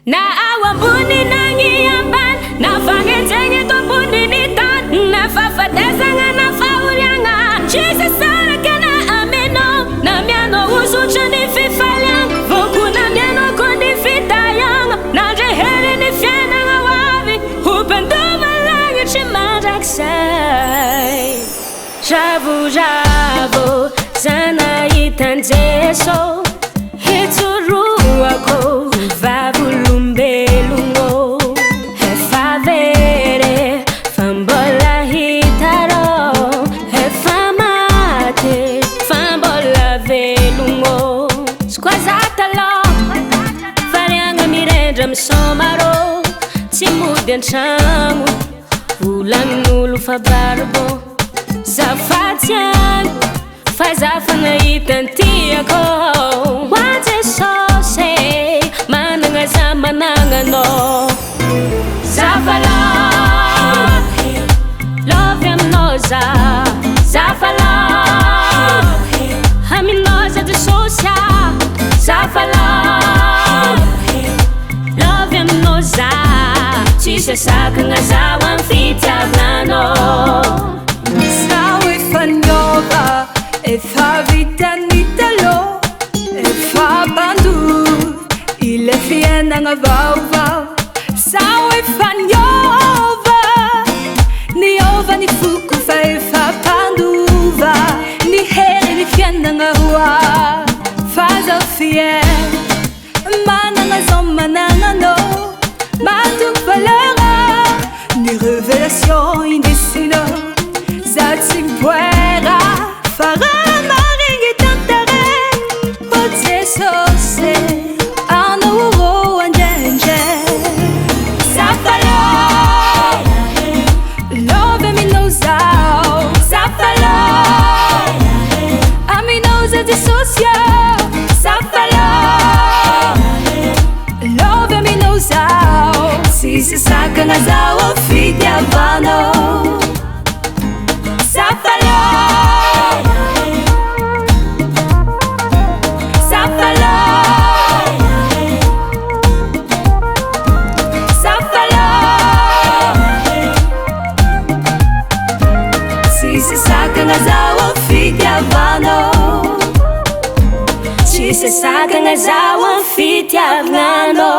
Na awambuni nangiamban na fangetenge to buni tan na fafatazanga na faurianga chisa sara kana ameno na miano usu chani fifaliang voku na miano kondi fitayang na jehere ni fiana nga wavi upendo malanga chimajaksai Javu sana itanzeso Hitsuruako vavulumbelungo Hefavere fambola hitaro Hefamate fambola velungo Squazatalo Varianga mirendra msomaro Timudian changu Ulanulu fabarbo Zafatian faz a fanaitantiako Wate sose mananga za mananga no Zafala Love him noza Zafala Haminoza de socia Zafala Love him noza Tise sakanga za wanfita nano Nova e fa vita nitalo e fa bandu ile fienda nga vauva sao e fa nyova ni ova ni fuku fa e fa panduva ni here ni fienda nga hua faza fie mana nga zoma nga no matu valera ni révélation indécino Zatzig puera Farah maringi tantare Otse sose Arno uro anjenje Zafalo Love mi nozao Zafalo Ami noza di socia Zafalo Love mi nozao Si se saca na zao Fidia vano Zafalo Zafalo Zafalo Si se saca nga zawa fitya vano Si se saca nga zawa fitya vano